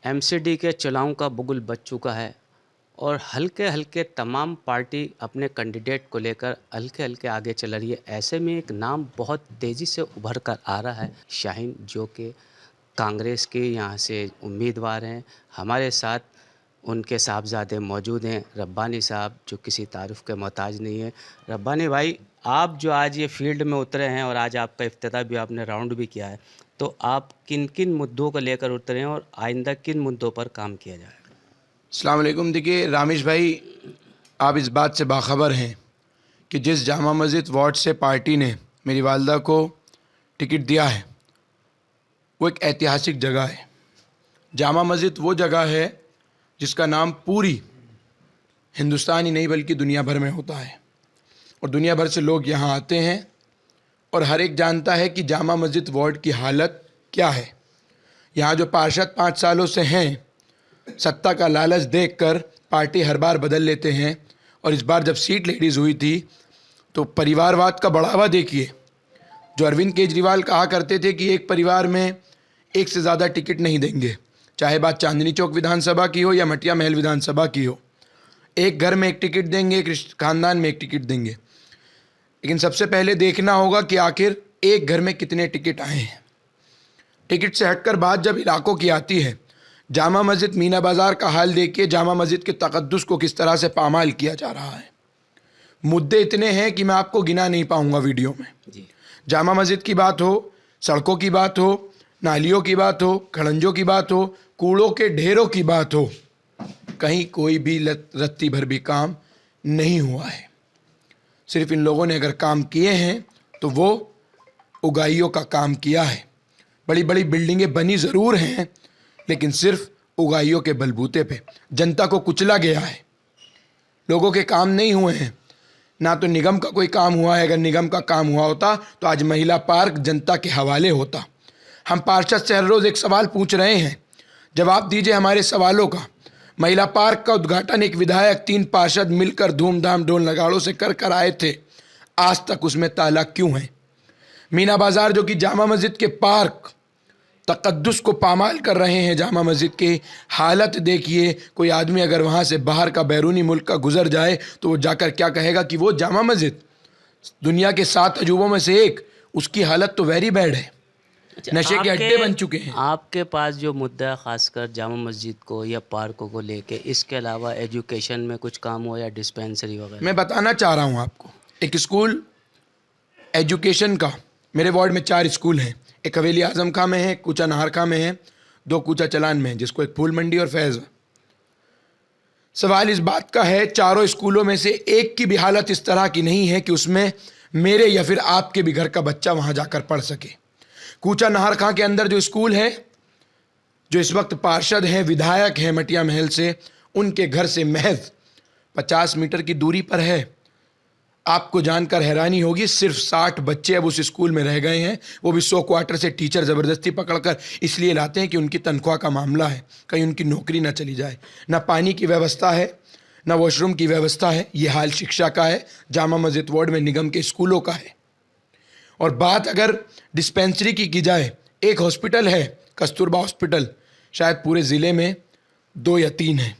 MCD के चुनाव का बुगुल बज चुका है और हल्के हल्के तमाम पार्टी अपने कैंडिडेट को लेकर हल्के हल्के आगे चल रही है। ऐसे में एक नाम बहुत तेज़ी से उभर कर आ रहा है, शाहीन, जो कि कांग्रेस के यहाँ से उम्मीदवार हैं। हमारे साथ उनके साहबजादे मौजूद हैं, रब्बानी साहब, जो किसी तारीफ़ के मोहताज नहीं है। रब्बानी भाई, आप जो आज ये फील्ड में उतरे हैं और आज आपका इफ्तिताह भी आपने राउंड भी किया है, तो आप किन किन मुद्दों को लेकर उतरे हैं और आइंदा किन मुद्दों पर काम किया जाएगा? अस्सलाम वालेकुम। देखिए रामेश भाई, आप इस बात से बाखबर हैं कि जिस जामा मस्जिद वार्ड से पार्टी ने मेरी वालदा को टिकट दिया है वो एक ऐतिहासिक जगह है। जामा मस्जिद वो जगह है जिसका नाम पूरी हिंदुस्तान ही नहीं बल्कि दुनिया भर में होता है और दुनिया भर से लोग यहाँ आते हैं और हर एक जानता है कि जामा मस्जिद वार्ड की हालत क्या है। यहाँ जो पार्षद 5 सालों से हैं, सत्ता का लालच देखकर पार्टी हर बार बदल लेते हैं और इस बार जब सीट लेडीज़ हुई थी तो परिवारवाद का बढ़ावा देखिए। जो अरविंद केजरीवाल कहा करते थे कि एक परिवार में एक से ज़्यादा टिकट नहीं देंगे, चाहे बात चांदनी चौक विधानसभा की हो या मटिया महल विधानसभा की हो, एक घर में एक टिकट देंगे, एक खानदान में एक टिकट देंगे। लेकिन सबसे पहले देखना होगा कि आखिर एक घर में कितने टिकट आए हैं। टिकट से हटकर बात जब इलाकों की आती है, जामा मस्जिद मीना बाज़ार का हाल देखिए, जामा मस्जिद के तक़द्दुस को किस तरह से पामाल किया जा रहा है। मुद्दे इतने हैं कि मैं आपको गिना नहीं पाऊंगा वीडियो में जी। जामा मस्जिद की बात हो, सड़कों की बात हो, नालियों की बात हो, खड़ंजों की बात हो, कूड़ों के ढेरों की बात हो, कहीं कोई भी रत्ती भर भी काम नहीं हुआ है। सिर्फ इन लोगों ने अगर काम किए हैं तो वो उगाइयों का काम किया है। बड़ी बड़ी बिल्डिंगें बनी ज़रूर हैं लेकिन सिर्फ उगाइयों के बलबूते पे जनता को कुचला गया है। लोगों के काम नहीं हुए हैं, ना तो निगम का कोई काम हुआ है। अगर निगम का काम हुआ होता तो आज महिला पार्क जनता के हवाले होता। हम पार्षद से हर रोज़ एक सवाल पूछ रहे हैं, जवाब दीजिए हमारे सवालों का। महिला पार्क का उद्घाटन एक विधायक 3 पार्षद मिलकर धूमधाम ढोल नगाड़ों से कर आए थे, आज तक उसमें ताला क्यों है? मीना बाज़ार जो कि जामा मस्जिद के पार्क तक़द्दुस को पामाल कर रहे हैं, जामा मस्जिद की हालत देखिए। कोई आदमी अगर वहाँ से बाहर का बैरूनी मुल्क का गुजर जाए तो वो जाकर क्या कहेगा कि वो जामा मस्जिद दुनिया के 7 अजूबों में से एक, उसकी हालत तो वेरी बैड है। नशे के अड्डे बन चुके हैं। आपके पास जो मुद्दा है खासकर जामा मस्जिद को या पार्कों को लेके, इसके अलावा एजुकेशन में कुछ काम हो या डिस्पेंसरी वगैरह? मैं बताना चाह रहा हूँ आपको, एक स्कूल एजुकेशन का, मेरे वार्ड में 4 स्कूल हैं। एक हवेली आजम खां में है, कूचा नाहर खां में है, 2 कूचा चलान में है, जिसको एक फूल मंडी और फैज़। सवाल इस बात का है, चारों स्कूलों में से एक की भी हालत इस तरह की नहीं है कि उसमें मेरे या फिर आपके भी घर का बच्चा वहां जाकर पढ़ सके। कूचा नाहर खां के अंदर जो स्कूल है, जो इस वक्त पार्षद हैं, विधायक हैं मटिया महल से, उनके घर से महज 50 मीटर की दूरी पर है। आपको जानकर हैरानी होगी, सिर्फ 60 बच्चे अब उस स्कूल में रह गए हैं। वो भी 100 क्वार्टर से टीचर ज़बरदस्ती पकड़कर इसलिए लाते हैं कि उनकी तनख्वाह का मामला है, कहीं उनकी नौकरी ना चली जाए। ना पानी की व्यवस्था है, ना वॉशरूम की व्यवस्था है। ये हाल शिक्षा का है, जामा मस्जिद वार्ड में निगम के स्कूलों का है। और बात अगर डिस्पेंसरी की जाए, एक हॉस्पिटल है कस्तूरबा हॉस्पिटल, शायद पूरे ज़िले में 2 या 3 है।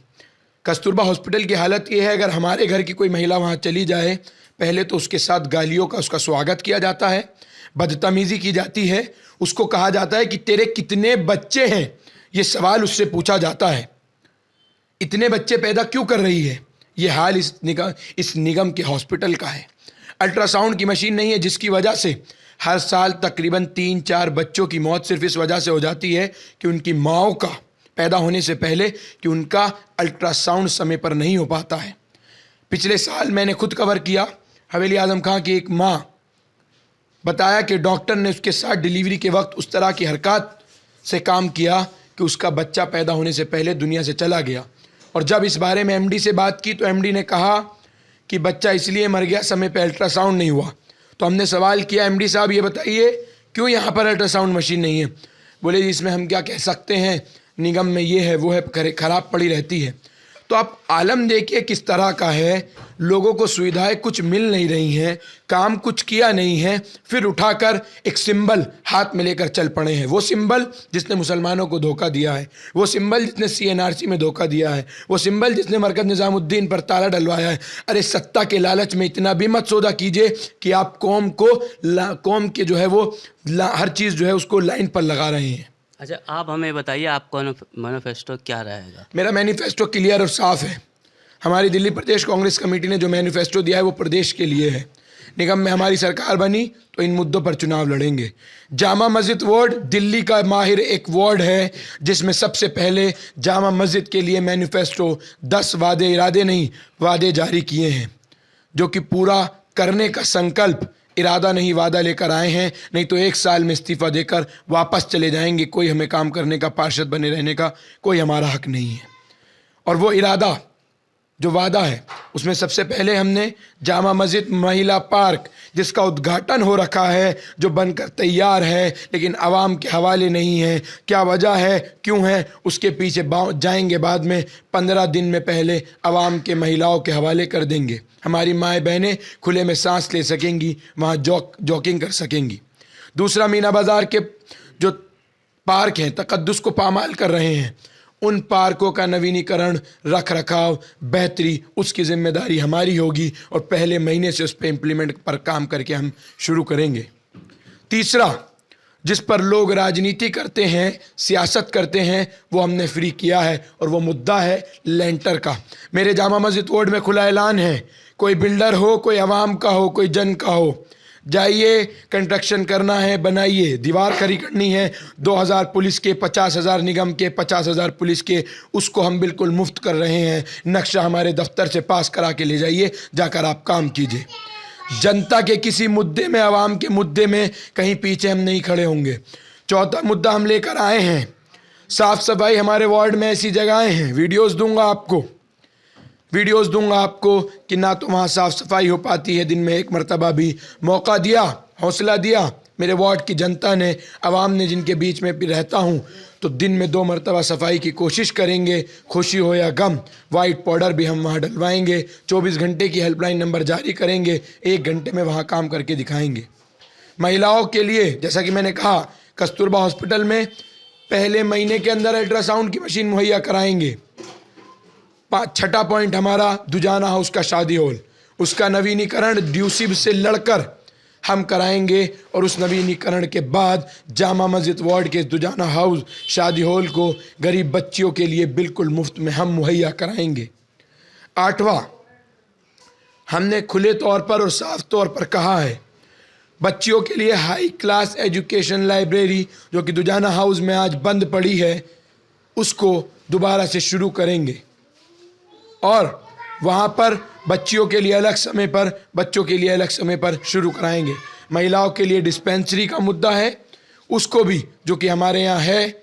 कस्तूरबा हॉस्पिटल की हालत ये है, अगर हमारे घर की कोई महिला वहाँ चली जाए, पहले तो उसके साथ गालियों का उसका स्वागत किया जाता है, बदतमीज़ी की जाती है, उसको कहा जाता है कि तेरे कितने बच्चे हैं, ये सवाल उससे पूछा जाता है, इतने बच्चे पैदा क्यों कर रही है। ये हाल इस निगम के हॉस्पिटल का है। अल्ट्रासाउंड की मशीन नहीं है, जिसकी वजह से हर साल तकरीबन 3-4 बच्चों की मौत सिर्फ इस वजह से हो जाती है कि उनकी माँओं का पैदा होने से पहले कि उनका अल्ट्रासाउंड समय पर नहीं हो पाता है। पिछले साल मैंने खुद कवर किया, हवेली आजम खां की एक माँ बताया कि डॉक्टर ने उसके साथ डिलीवरी के वक्त उस तरह की हरकत से काम किया कि उसका बच्चा पैदा होने से पहले दुनिया से चला गया। और जब इस बारे में एमडी से बात की तो एमडी ने कहा कि बच्चा इसलिए मर गया, समय पे अल्ट्रासाउंड नहीं हुआ। तो हमने सवाल किया, एमडी साहब ये बताइए क्यों यहाँ पर अल्ट्रासाउंड मशीन नहीं है? बोले जी इसमें हम क्या कह सकते हैं, निगम में ये है वो है, खराब पड़ी रहती है। तो आप आलम देखिए किस तरह का है, लोगों को सुविधाएं कुछ मिल नहीं रही हैं, काम कुछ किया नहीं है, फिर उठाकर एक सिंबल हाथ में लेकर चल पड़े हैं। वो सिंबल जिसने मुसलमानों को धोखा दिया है, वो सिंबल जिसने CNRC में धोखा दिया है, वो सिंबल जिसने मरकज निज़ामुद्दीन पर ताला डलवाया है। अरे सत्ता के लालच में इतना भी मत सौदा कीजिए कि आप कौम के जो है वो हर चीज़ जो है उसको लाइन पर लगा रहे हैं। अच्छा, आप हमें बताइए आपका मैनिफेस्टो क्या रहेगा? मेरा मैनिफेस्टो क्लियर और साफ है। हमारी दिल्ली प्रदेश कांग्रेस कमेटी ने जो मैनिफेस्टो दिया है वो प्रदेश के लिए है। निगम में हमारी सरकार बनी तो इन मुद्दों पर चुनाव लड़ेंगे। जामा मस्जिद वार्ड दिल्ली का माहिर एक वार्ड है जिसमें सबसे पहले जामा मस्जिद के लिए मैनिफेस्टो 10 वादे इरादे नहीं वादे जारी किए हैं, जो कि पूरा करने का संकल्प इरादा नहीं वादा लेकर आए हैं। नहीं तो 1 साल में इस्तीफा देकर वापस चले जाएंगे। कोई हमें काम करने का, पार्षद बने रहने का कोई हमारा हक नहीं है। और वो इरादा जो वादा है उसमें सबसे पहले हमने जामा मस्जिद महिला पार्क, जिसका उद्घाटन हो रखा है, जो बनकर तैयार है लेकिन आवाम के हवाले नहीं है। क्या वजह है, क्यों है, उसके पीछे जाएंगे बाद में। 15 दिन में पहले आवाम के महिलाओं के हवाले कर देंगे। हमारी माएँ बहनें खुले में सांस ले सकेंगी, वहाँ जॉगिंग कर सकेंगी। दूसरा, मीना बाज़ार के जो पार्क हैं तकद्दुस को पामाल कर रहे हैं, उन पार्कों का नवीनीकरण, रख रखाव, बेहतरी, उसकी जिम्मेदारी हमारी होगी और पहले महीने से उस पर इम्प्लीमेंट पर काम करके हम शुरू करेंगे। तीसरा, जिस पर लोग राजनीति करते हैं, सियासत करते हैं, वो हमने फ्री किया है और वो मुद्दा है लेंटर का। मेरे जामा मस्जिद वार्ड में खुला ऐलान है, कोई बिल्डर हो, कोई अवाम का हो, कोई जन का हो, जाइए, कंस्ट्रक्शन करना है बनाइए। दीवार खड़ी करनी है 2000 पुलिस के, 50,000 निगम के, 50,000 पुलिस के, उसको हम बिल्कुल मुफ्त कर रहे हैं। नक्शा हमारे दफ्तर से पास करा के ले जाइए, जाकर आप काम कीजिए। जनता के किसी मुद्दे में, आवाम के मुद्दे में कहीं पीछे हम नहीं खड़े होंगे। चौथा मुद्दा हम लेकर आए हैं, साफ सफाई। हमारे वार्ड में ऐसी जगहें हैं, वीडियोस दूंगा आपको कि ना तो वहाँ साफ़ सफाई हो पाती है। दिन में 1 मरतबा भी मौका दिया, हौसला दिया मेरे वार्ड की जनता ने, आवाम ने, जिनके बीच में भी रहता हूँ, तो दिन में 2 मरतबा सफाई की कोशिश करेंगे। खुशी हो या गम, वाइट पाउडर भी हम वहाँ डलवाएंगे। 24 घंटे की हेल्पलाइन नंबर जारी करेंगे, 1 घंटे में वहाँ काम करके दिखाएंगे। महिलाओं के लिए, जैसा कि मैंने कहा, कस्तूरबा हॉस्पिटल में पहले महीने के अंदर अल्ट्रासाउंड की मशीन मुहैया कराएंगे। 6ठा पॉइंट हमारा दुजाना हाउस का शादी हॉल, उसका नवीनीकरण ड्यूसिब से लड़कर हम कराएंगे और उस नवीनीकरण के बाद जामा मस्जिद वार्ड के दुजाना हाउस शादी हॉल को गरीब बच्चियों के लिए बिल्कुल मुफ्त में हम मुहैया कराएंगे। 8वां, हमने खुले तौर पर और साफ तौर पर कहा है, बच्चियों के लिए हाई क्लास एजुकेशन लाइब्रेरी जो कि दुजाना हाउस में आज बंद पड़ी है, उसको दोबारा से शुरू करेंगे और वहाँ पर बच्चियों के लिए अलग समय पर, बच्चों के लिए अलग समय पर शुरू कराएंगे। महिलाओं के लिए डिस्पेंसरी का मुद्दा है, उसको भी, जो कि हमारे यहाँ है,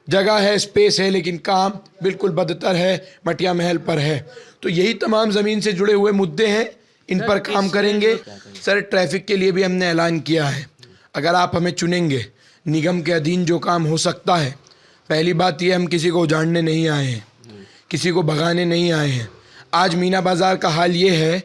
जगह है, स्पेस है, लेकिन काम बिल्कुल बदतर है, मटिया महल पर है। तो यही तमाम ज़मीन से जुड़े हुए मुद्दे हैं, इन पर काम करेंगे। सर, ट्रैफिक के लिए भी हमने ऐलान किया है, अगर आप हमें चुनेंगे, निगम के अधीन जो काम हो सकता है, पहली बात ये, हम किसी को उजाड़ने नहीं आए हैं, किसी को भगाने नहीं आए हैं। आज मीना बाज़ार का हाल ये है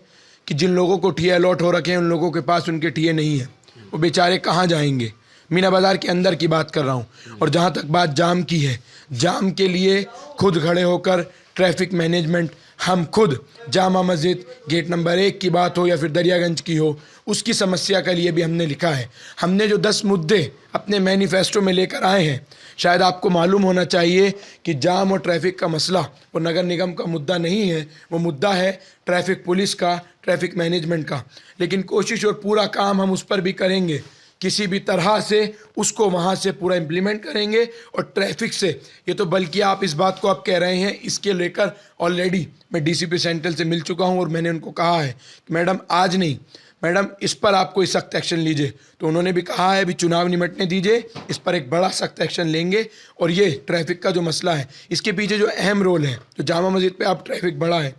कि जिन लोगों को ठिये अलॉट हो रखे हैं, उन लोगों के पास उनके ठिये नहीं हैं, वो बेचारे कहाँ जाएंगे। मीना बाज़ार के अंदर की बात कर रहा हूँ। और जहाँ तक बात जाम की है, जाम के लिए खुद खड़े होकर ट्रैफिक मैनेजमेंट हम खुद, जामा मस्जिद गेट नंबर 1 की बात हो या फिर दरियागंज की हो, उसकी समस्या के लिए भी हमने लिखा है। हमने जो 10 मुद्दे अपने मैनिफेस्टो में लेकर आए हैं, शायद आपको मालूम होना चाहिए कि जाम और ट्रैफिक का मसला वो नगर निगम का मुद्दा नहीं है, वो मुद्दा है ट्रैफिक पुलिस का, ट्रैफिक मैनेजमेंट का। लेकिन कोशिश और पूरा काम हम उस पर भी करेंगे, किसी भी तरह से उसको वहाँ से पूरा इम्प्लीमेंट करेंगे। और ट्रैफिक से ये तो, बल्कि आप इस बात को आप कह रहे हैं, इसके लेकर ऑलरेडी मैं डीसीपी सेंट्रल से मिल चुका हूँ और मैंने उनको कहा है कि मैडम आज नहीं, मैडम इस पर आप कोई सख्त एक्शन लीजिए। तो उन्होंने भी कहा है अभी चुनाव निमटने दीजिए, इस पर एक बड़ा सख्त एक्शन लेंगे। और ये ट्रैफिक का जो मसला है, इसके पीछे जो अहम रोल है, जो जामा मस्जिद पे अब ट्रैफिक बढ़ा है,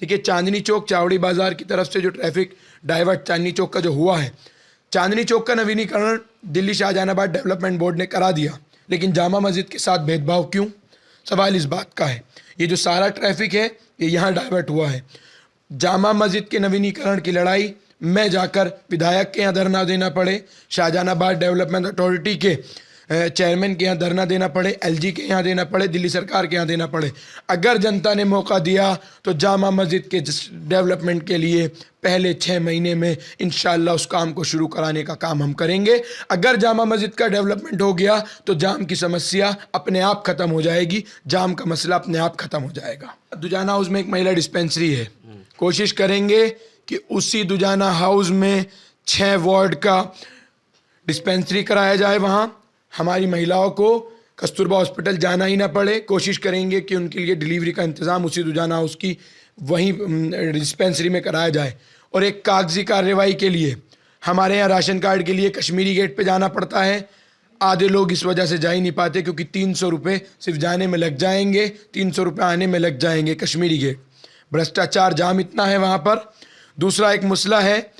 देखिए चांदनी चौक चावड़ी बाज़ार की तरफ से जो ट्रैफिक डाइवर्ट चांदनी चौक का जो हुआ है, चांदनी चौक का नवीनीकरण दिल्ली शाहजहानाबाद डेवलपमेंट बोर्ड ने करा दिया, लेकिन जामा मस्जिद के साथ भेदभाव क्यों? सवाल इस बात का है। ये जो सारा ट्रैफिक है ये यहाँ डाइवर्ट हुआ है। जामा मस्जिद के नवीनीकरण की लड़ाई में जाकर विधायक के यहाँ धरना देना पड़े, शाहजहानाबाद डेवलपमेंट अथॉरिटी के चेयरमैन के यहाँ धरना देना पड़े, एलजी के यहाँ देना पड़े, दिल्ली सरकार के यहाँ देना पड़े, अगर जनता ने मौका दिया तो जामा मस्जिद के डेवलपमेंट के लिए पहले 6 महीने में इंशाअल्लाह उस काम को शुरू कराने का काम हम करेंगे। अगर जामा मस्जिद का डेवलपमेंट हो गया तो जाम की समस्या अपने आप ख़त्म हो जाएगी, जाम का मसला अपने आप ख़त्म हो जाएगा। दुजाना हाउस में एक महिला डिस्पेंसरी है, कोशिश करेंगे कि उसी दुजाना हाउस में 6 वार्ड का डिस्पेंसरी कराया जाए। वहाँ हमारी महिलाओं को कस्तूरबा हॉस्पिटल जाना ही ना पड़े। कोशिश करेंगे कि उनके लिए डिलीवरी का इंतज़ाम उसी दुजाना हाउस की वहीं डिस्पेंसरी में कराया जाए। और एक कागजी कार्रवाई के लिए हमारे यहाँ राशन कार्ड के लिए कश्मीरी गेट पे जाना पड़ता है। आधे लोग इस वजह से जा ही नहीं पाते क्योंकि 300 रुपये सिर्फ जाने में लग जाएंगे, 300 रुपये आने में लग जाएंगे। कश्मीरी गेट, भ्रष्टाचार जाम इतना है वहाँ पर। दूसरा एक मसला है,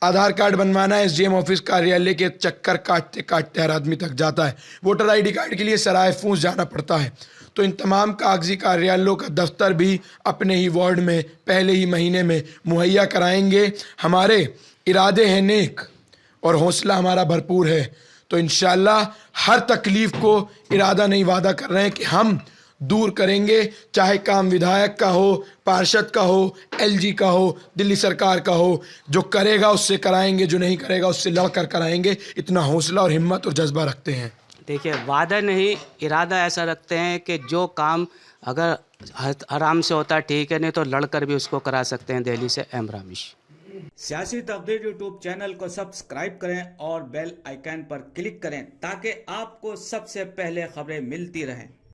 आधार कार्ड बनवाना है, एसडीएम ऑफिस कार्यालय के चक्कर काटते काटते हर आदमी थक जाता है। वोटर आईडी कार्ड के लिए सराय फूस जाना पड़ता है। तो इन तमाम कागजी कार्यालयों का दफ्तर भी अपने ही वार्ड में पहले ही महीने में मुहैया कराएंगे। हमारे इरादे हैं नेक और हौसला हमारा भरपूर है, तो इंशाअल्लाह हर तकलीफ़ को इरादा नहीं वादा कर रहे हैं कि हम दूर करेंगे। चाहे काम विधायक का हो, पार्षद का हो, एलजी का हो, दिल्ली सरकार का हो, जो करेगा उससे कराएंगे, जो नहीं करेगा उससे लड़कर कराएंगे। इतना हौसला और हिम्मत और जज्बा रखते हैं। देखिए, वादा नहीं, इरादा ऐसा रखते हैं कि जो काम अगर आराम से होता है ठीक है, नहीं तो लड़कर भी उसको करा सकते हैं। दिल्ली से एम रामिश। सियासी तकदीर यूट्यूब चैनल को सब्सक्राइब करें और बेल आइकन पर क्लिक करें ताकि आपको सबसे पहले खबरें मिलती रहें।